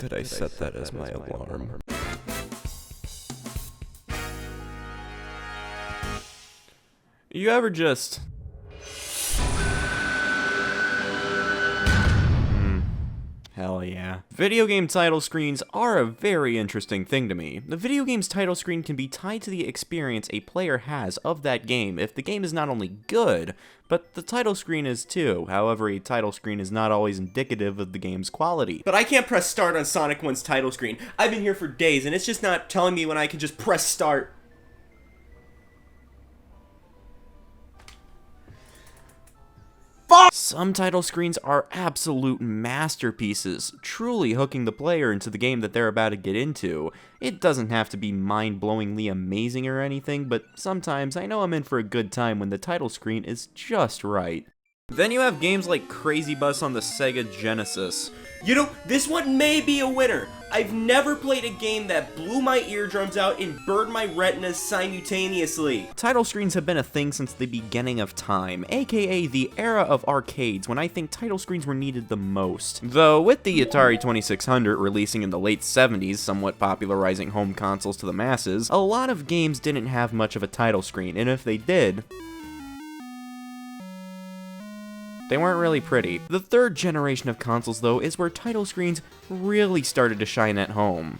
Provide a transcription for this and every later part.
that I set that as my alarm. You ever just... Hell yeah. Video game title screens are a very interesting thing to me. The video game's title screen can be tied to the experience a player has of that game if the game is not only good, but the title screen is too. However, a title screen is not always indicative of the game's quality. But I can't press start on Sonic 1's title screen. I've been here for days and it's just not telling me when I can just press start. Some title screens are absolute masterpieces, truly hooking the player into the game that they're about to get into. It doesn't have to be mind-blowingly amazing or anything, but sometimes I know I'm in for a good time when the title screen is just right. Then you have games like Crazy Bus on the Sega Genesis. You know, this one may be a winner. I've never played a game that blew my eardrums out and burned my retinas simultaneously. Title screens have been a thing since the beginning of time, aka the era of arcades when I think title screens were needed the most. Though with the Atari 2600 releasing in the late 70s, somewhat popularizing home consoles to the masses, a lot of games didn't have much of a title screen, and if they did, they weren't really pretty. The third generation of consoles, though, is where title screens really started to shine at home.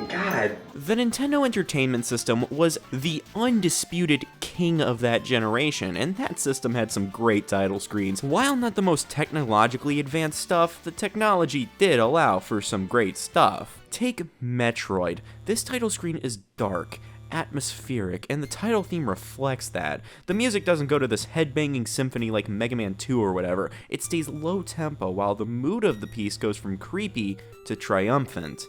God. The Nintendo Entertainment System was the undisputed king of that generation, and that system had some great title screens. While not the most technologically advanced stuff, the technology did allow for some great stuff. Take Metroid. This title screen is dark, atmospheric, and the title theme reflects that. The music doesn't go to this headbanging symphony like Mega Man 2 or whatever. It stays low tempo while the mood of the piece goes from creepy to triumphant.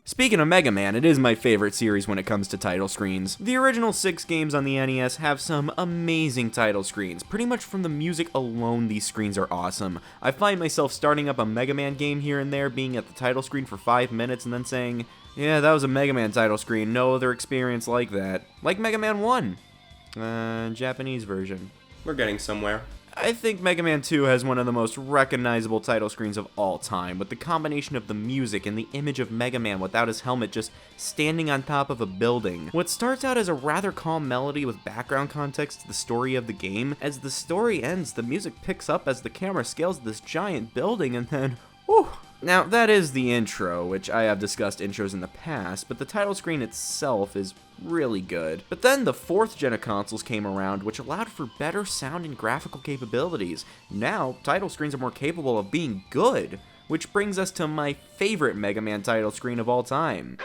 Speaking of Mega Man, it is my favorite series when it comes to title screens. The original 6 games on the NES have some amazing title screens. Pretty much from the music alone, these screens are awesome. I find myself starting up a Mega Man game here and there, being at the title screen for 5 minutes, and then saying, yeah, that was a Mega Man title screen, no other experience like that. Like Mega Man 1. Japanese version. We're getting somewhere. I think Mega Man 2 has one of the most recognizable title screens of all time, with the combination of the music and the image of Mega Man without his helmet just standing on top of a building. What starts out as a rather calm melody with background context to the story of the game, as the story ends, the music picks up as the camera scales this giant building, and then, whew. Now, that is the intro, which I have discussed intros in the past, but the title screen itself is really good. But then the 4th gen of consoles came around, which allowed for better sound and graphical capabilities. Now, title screens are more capable of being good, which brings us to my favorite Mega Man title screen of all time.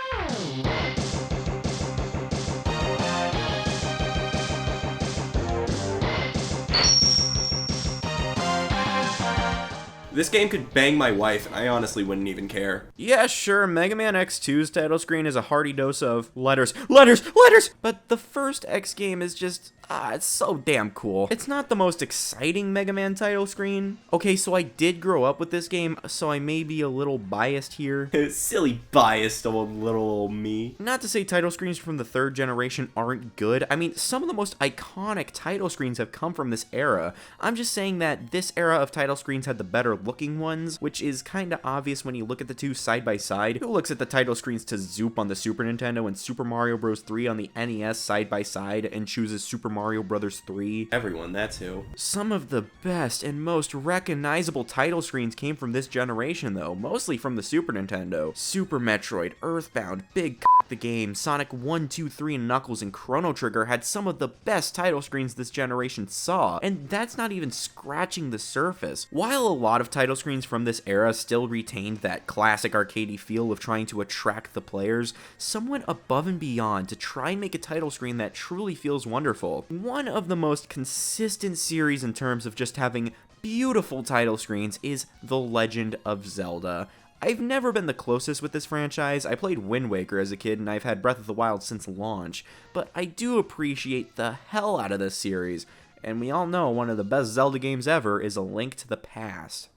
This game could bang my wife, and I honestly wouldn't even care. Yeah, sure, Mega Man X2's title screen is a hearty dose of letters, letters, letters! But the first X game is just, it's so damn cool. It's not the most exciting Mega Man title screen. Okay, so I did grow up with this game, so I may be a little biased here. Silly biased old little old me. Not to say title screens from the 3rd generation aren't good. I mean, some of the most iconic title screens have come from this era. I'm just saying that this era of title screens had the better looking ones, which is kinda obvious when you look at the two side by side. Who looks at the title screens to Zoop on the Super Nintendo and Super Mario Bros. 3 on the NES side by side and chooses Super Mario Bros. 3? Everyone, that's who. Some of the best and most recognizable title screens came from this generation though, mostly from the Super Nintendo. Super Metroid, Earthbound, Big the Game, Sonic 1, 2, 3, and Knuckles, and Chrono Trigger had some of the best title screens this generation saw, and that's not even scratching the surface. While a lot of title screens from this era still retained that classic arcadey feel of trying to attract the players, some went above and beyond to try and make a title screen that truly feels wonderful. One of the most consistent series in terms of just having beautiful title screens is The Legend of Zelda. I've never been the closest with this franchise. I played Wind Waker as a kid, and I've had Breath of the Wild since launch, but I do appreciate the hell out of this series, and we all know one of the best Zelda games ever is A Link to the Past.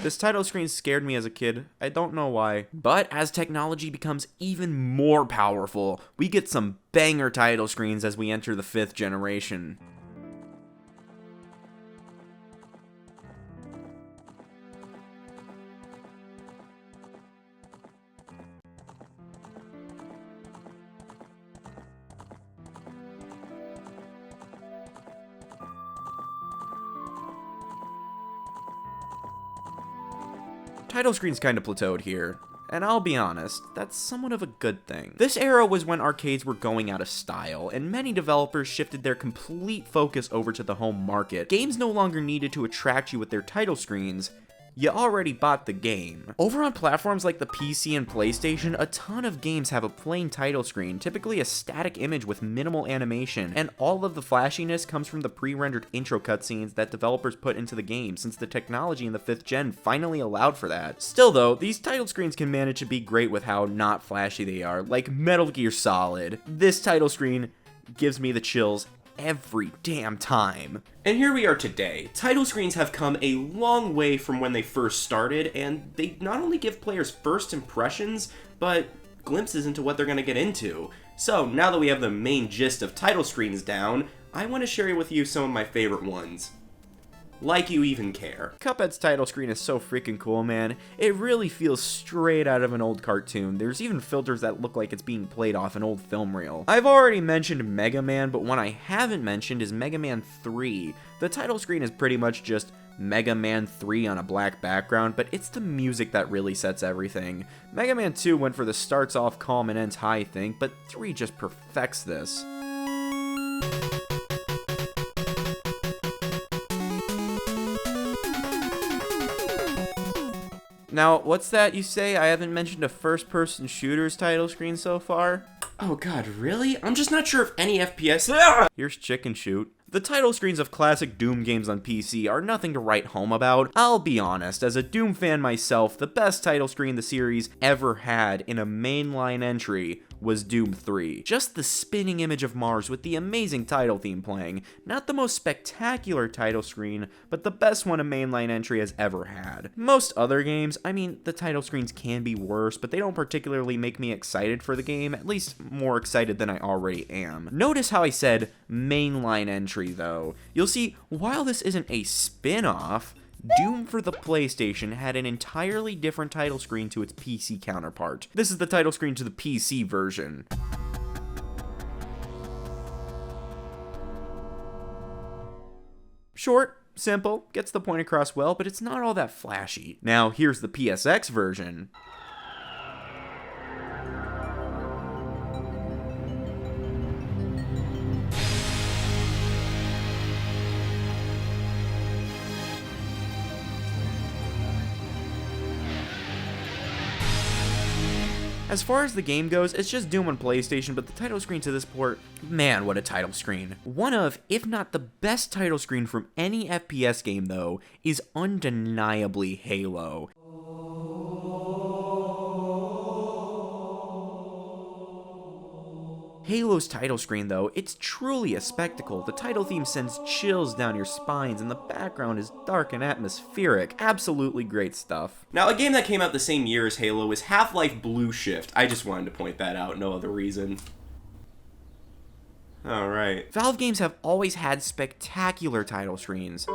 This title screen scared me as a kid, I don't know why. But as technology becomes even more powerful, we get some banger title screens as we enter the 5th generation. Title screens kinda plateaued here, and I'll be honest, that's somewhat of a good thing. This era was when arcades were going out of style, and many developers shifted their complete focus over to the home market. Games no longer needed to attract you with their title screens. You already bought the game. Over on platforms like the PC and PlayStation, a ton of games have a plain title screen, typically a static image with minimal animation, and all of the flashiness comes from the pre-rendered intro cutscenes that developers put into the game, since the technology in the 5th gen finally allowed for that. Still though, these title screens can manage to be great with how not flashy they are, like Metal Gear Solid. This title screen gives me the chills every damn time. And here we are today. Title screens have come a long way from when they first started, and they not only give players first impressions, but glimpses into what they're going to get into. So, now that we have the main gist of title screens down, I want to share with you some of my favorite ones. Like you even care. Cuphead's title screen is so freaking cool, man. It really feels straight out of an old cartoon. There's even filters that look like it's being played off an old film reel. I've already mentioned Mega Man, but one I haven't mentioned is Mega Man 3. The title screen is pretty much just Mega Man 3 on a black background, but it's the music that really sets everything. Mega Man 2 went for the starts off calm and ends high thing, but 3 just perfects this. Now, what's that you say? I haven't mentioned a first-person shooter's title screen so far? Oh god, really? I'm just not sure if any FPS... Here's Chicken Shoot. The title screens of classic Doom games on PC are nothing to write home about. I'll be honest, as a Doom fan myself, the best title screen the series ever had in a mainline entry was Doom 3. Just the spinning image of Mars with the amazing title theme playing. Not the most spectacular title screen, but the best one a mainline entry has ever had. Most other games, I mean, the title screens can be worse, but they don't particularly make me excited for the game, at least more excited than I already am. Notice how I said mainline entry though. You'll see, while this isn't a spin-off, Doom for the PlayStation had an entirely different title screen to its PC counterpart. This is the title screen to the PC version. Short, simple, gets the point across well, but it's not all that flashy. Now, here's the PSX version. As far as the game goes, it's just Doom on PlayStation, but the title screen to this port, man, what a title screen. One of, if not the best title screen from any FPS game though, is undeniably Halo. Halo's title screen though, it's truly a spectacle. The title theme sends chills down your spines and the background is dark and atmospheric. Absolutely great stuff. Now, a game that came out the same year as Halo is Half-Life Blue Shift. I just wanted to point that out, no other reason. Alright. Valve games have always had spectacular title screens.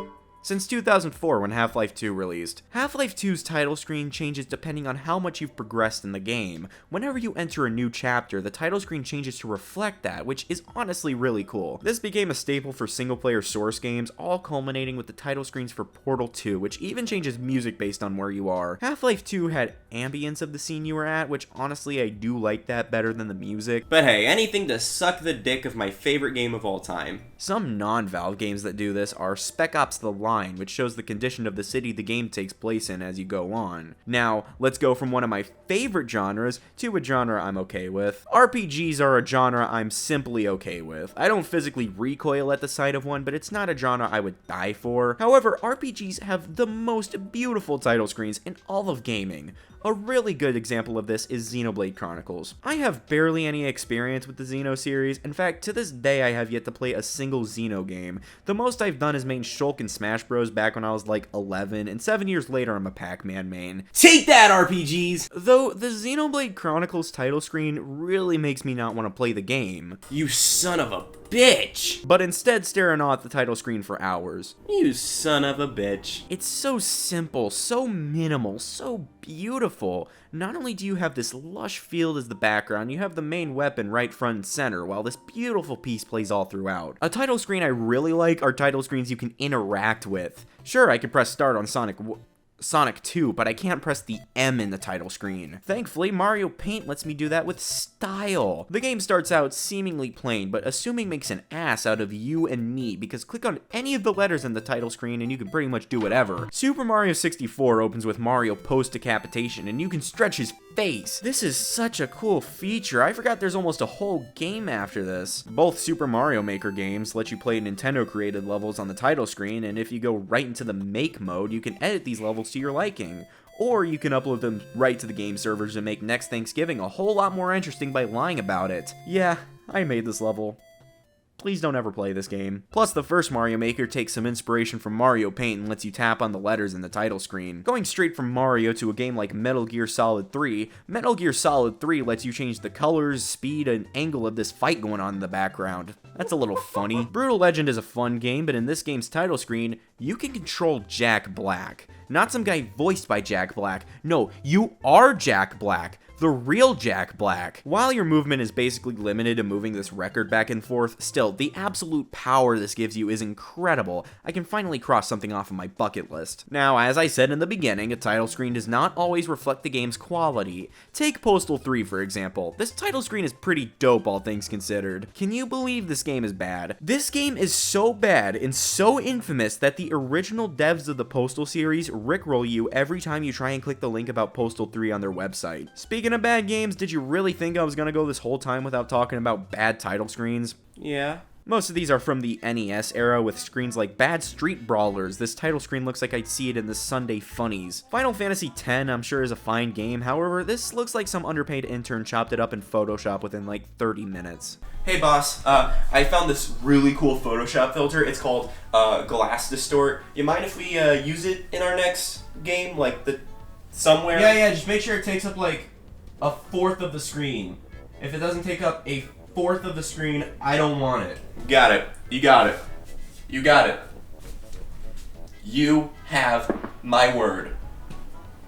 Since 2004 when Half-Life 2 released. Half-Life 2's title screen changes depending on how much you've progressed in the game. Whenever you enter a new chapter, the title screen changes to reflect that, which is honestly really cool. This became a staple for single-player Source games, all culminating with the title screens for Portal 2, which even changes music based on where you are. Half-Life 2 had ambience of the scene you were at, which honestly I do like that better than the music. But hey, anything to suck the dick of my favorite game of all time. Some non-Valve games that do this are Spec Ops: The Line, which shows the condition of the city the game takes place in as you go on. Now, let's go from one of my favorite genres to a genre I'm okay with. RPGs are a genre I'm simply okay with. I don't physically recoil at the sight of one, but it's not a genre I would die for. However, RPGs have the most beautiful title screens in all of gaming. A really good example of this is Xenoblade Chronicles. I have barely any experience with the Xeno series. In fact, to this day I have yet to play a single Xeno game. The most I've done is main Shulk in Smash Bros back when I was like 11, and 7 years later I'm a Pac-Man main. Take that, RPGs! Though the Xenoblade Chronicles title screen really makes me not want to play the game. You son of a bitch! But instead stare in awe at the title screen for hours. You son of a bitch. It's so simple, so minimal, so beautiful. Not only do you have this lush field as the background, you have the main weapon right front and center, while this beautiful piece plays all throughout. A title screen I really like are title screens you can interact with. Sure, I can press start on Sonic 2, but I can't press the M in the title screen. Thankfully, Mario Paint lets me do that with style. The game starts out seemingly plain, but assuming makes an ass out of you and me, because click on any of the letters in the title screen and you can pretty much do whatever. Super Mario 64 opens with Mario post-decapitation, and you can stretch his face. This is such a cool feature. I forgot there's almost a whole game after this. Both Super Mario Maker games let you play Nintendo-created levels on the title screen, and if you go right into the Make mode, you can edit these levels to your liking. Or you can upload them right to the game servers and make next Thanksgiving a whole lot more interesting by lying about it. Yeah, I made this level. Please don't ever play this game. Plus, the first Mario Maker takes some inspiration from Mario Paint and lets you tap on the letters in the title screen. Going straight from Mario to a game like Metal Gear Solid 3, Metal Gear Solid 3 lets you change the colors, speed, and angle of this fight going on in the background. That's a little funny. Brutal Legend is a fun game, but in this game's title screen, you can control Jack Black. Not some guy voiced by Jack Black. No, you are Jack Black. The real Jack Black. While your movement is basically limited to moving this record back and forth, still, the absolute power this gives you is incredible. I can finally cross something off of my bucket list. Now, as I said in the beginning, a title screen does not always reflect the game's quality. Take Postal 3, for example. This title screen is pretty dope, all things considered. Can you believe this game is bad? This game is so bad and so infamous that the original devs of the Postal series rickroll you every time you try and click the link about Postal 3 on their website. Speaking of bad games, did you really think I was gonna go this whole time without talking about bad title screens? Yeah. Most of these are from the NES era with screens like Bad Street Brawlers. This title screen looks like I'd see it in the Sunday Funnies. Final Fantasy X, I'm sure, is a fine game. However, this looks like some underpaid intern chopped it up in Photoshop within like 30 minutes. Hey boss, I found this really cool Photoshop filter. It's called Glass Distort. You mind if we use it in our next game, like somewhere? Yeah, just make sure it takes up like a fourth of the screen. If it doesn't take up a fourth of the screen, I don't want it. Got it. You got it. You got it. You have my word.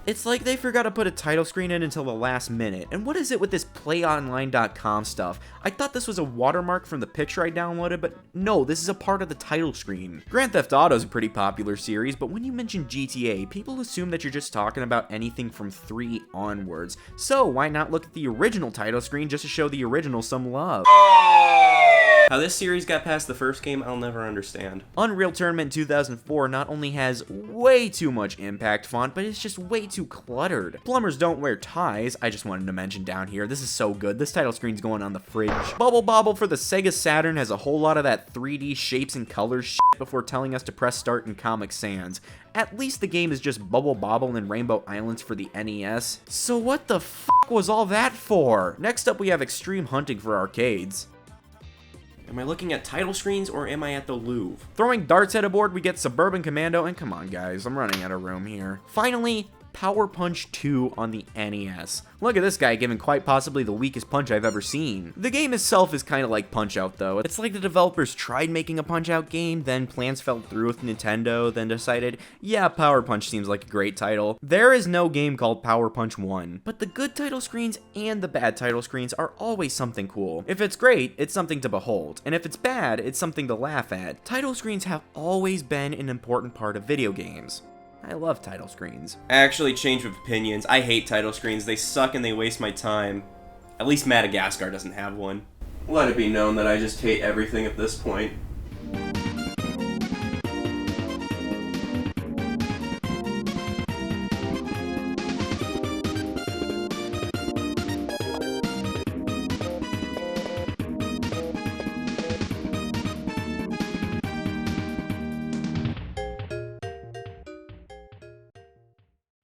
It's like they forgot to put a title screen in until the last minute. And what is it with this playonline.com stuff? I thought this was a watermark from the picture I downloaded, but no, this is a part of the title screen. Grand Theft Auto is a pretty popular series, but when you mention GTA, people assume that you're just talking about anything from 3 onwards. So why not look at the original title screen just to show the original some love? How this series got past the first game, I'll never understand. Unreal Tournament 2004 not only has way too much impact font, but it's just way too cluttered. Plumbers don't wear ties, I just wanted to mention down here. This is so good. This title screen's going on the fridge. Bubble Bobble for the Sega Saturn has a whole lot of that 3D shapes and colors shit before telling us to press start in Comic Sans. At least the game is just Bubble Bobble and Rainbow Islands for the NES. So what the f*** was all that for? Next up we have Extreme Hunting for arcades. Am I looking at title screens or am I at the Louvre? Throwing darts at a board, we get Suburban Commando, and come on guys, I'm running out of room here. Finally, Power Punch 2 on the NES. Look at this guy giving quite possibly the weakest punch I've ever seen. The game itself is kind of like Punch-Out though. It's like the developers tried making a Punch-Out game, then plans fell through with Nintendo, then decided, yeah, Power Punch seems like a great title. There is no game called Power Punch 1, but the good title screens and the bad title screens are always something cool. If it's great, it's something to behold, and if it's bad, it's something to laugh at. Title screens have always been an important part of video games. I love title screens. I actually changed of opinions. I hate title screens. They suck and they waste my time. At least Madagascar doesn't have one. Let it be known that I just hate everything at this point.